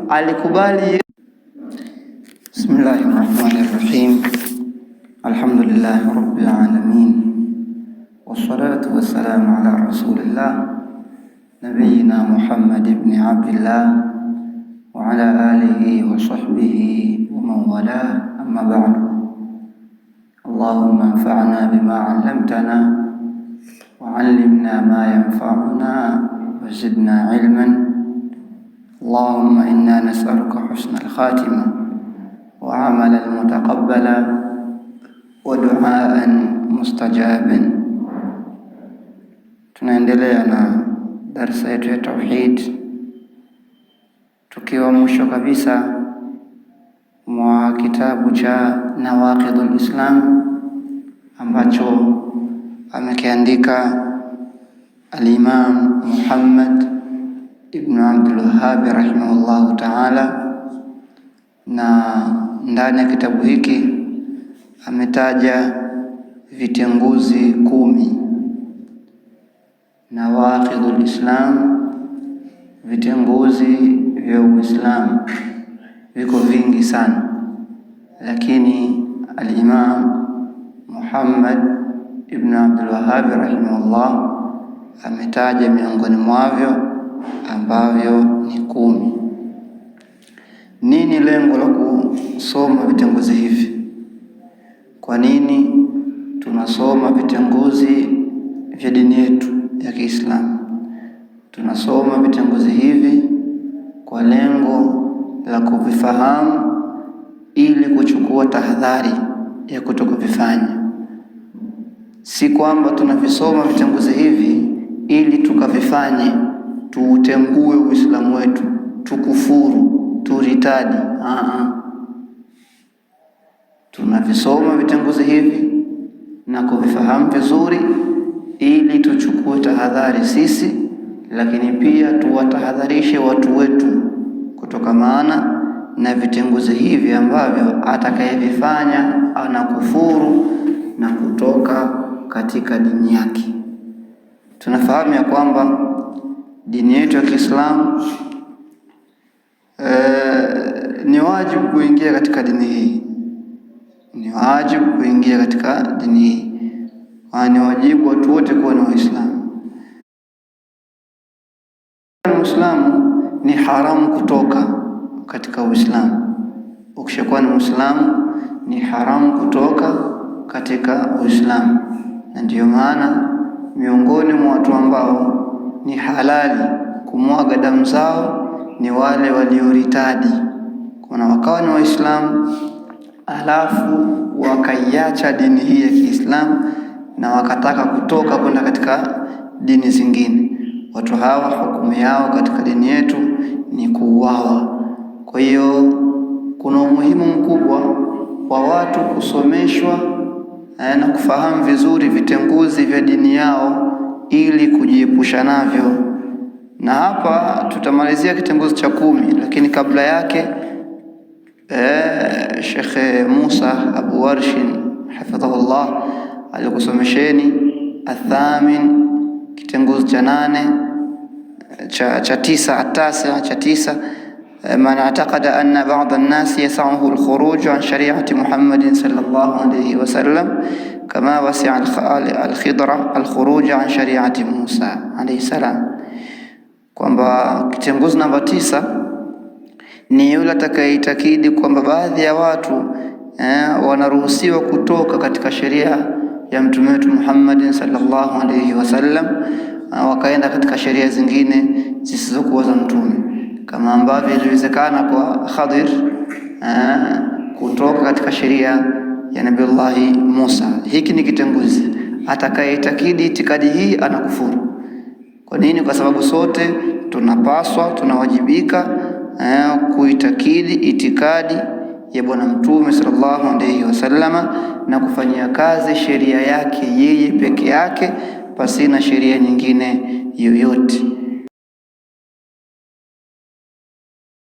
alikubali. Bismillahirrahmanirrahim. Alhamdulillahi rabbil alamin. Wassalatu wassalamu ala rasulillah nabiyina Muhammad ibn Abdillah wa ala alihi wa sahbihi wa man wala, amma ba'du. Allahumma anfa'na bima 'allamtana wa 'allimna ma yanfa'una wa zidna 'ilman. Allahumma inna nas'aluka husnal khatimah wa 'amalan mutaqabbala wa du'aan mustajaban. Tunaendelea na darasa yetu ya tauhid, tukiwa mwisho kabisa mwa kitabu cha Nawaqidul Islam ambacho amekiandika al-Imam Muhammad ibn Abdul Wahhab rahimahullahu ta'ala, na ndani ya kitabu hiki ametaja vitenguzi 10. Nawaqidul Islam, vitenguzi vya Uislamu viko vingi sana, lakini al-Imam Muhammad ibn Abdul Wahhab rahimahullah ametaja miongoni mwavyo ambavyo ni 10. Nini lengo la kusoma vitenguzi hivi? Kwa nini tunasoma vitenguzi vya dini yetu ya Kiislamu? Tunasoma vitenguzi hivi kwa lengo la kuvifahamu ili kuchukua tahadhari ya kutokuvifanya. Si kwamba tunavisoma vitenguzi hivi ili tukavifanye tuutengue Uislamu wetu, tukufuru, turitadi. Tunavisoma vitenguzi hivi na kuvifahamu vizuri ili tuchukue tahadhari sisi, lakini pia tuwatahadharishe watu wetu kutokamana na vitenguzi hivi ambavyo atakayevifanya anakufuru na kutoka katika dini yake. Tunafahamu ya kwamba dini yetu ya Kiislamu ni wajibu kuingia katika dini hii, ni wajibu kuingia katika dini hii, ni wajibu watu wote kuwa ni Waislamu. Muislamu ni haramu kutoka katika Uislamu. Ukishakuwa ni Muislamu ni haramu kutoka katika Uislamu, na ndiyo maana miongoni mwa watu ambao ni halali kumwaga damu zao ni wale walioritadi. Kuna wakawa ni Waislamu alafu wakaiacha dini hii ya Kiislamu na wakataka kutoka kwenda katika dini zingine. Watu hawa hukumu yao katika dini yetu ni kuuawa. Kwa hiyo kuna umuhimu mkubwa wa watu kusomeshwa na kufahamu vizuri vitenguzi vya dini yao ili kujiepusha navyo. Na hapa tutamalizia kitenguzi cha 10, lakini kabla yake Sheikh Musa Abu Warshin hafidhahullah alikusomesheni athamin, kitenguzi cha 8 cha 9 man i'taqada anna ba'd an-nas yas'uhu al-khuruj an shari'ati Muhammadin sallallahu alayhi wa sallam kama wasi'a al-Khidra al-khuruj an shari'ati Musa alayhi salam, kwamba kitenguzi namba 9 ni yule atakayeitakidi kwamba baadhi ya watu wanaruhusiwa kutoka katika sheria ya mtume wetu Muhammad sallallahu alayhi wasallam wakaenda katika sheria zingine zisizokuwa za mtume, kama ambavyo iliwezekana kwa Khadir kutoka katika sheria ya Nabiiullah Musa. Hiki ni kitenguzi. Atakayeitakidi itikadi hii anakufuru. Kwa nini? Kwa sababu sote tunapaswa, tunawajibika kuitakidi itikadi ya bwana mtume sallallahu alayhi wasallama na kufanyia kazi sheria yake yeye peke yake pasina sheria nyingine yoyote.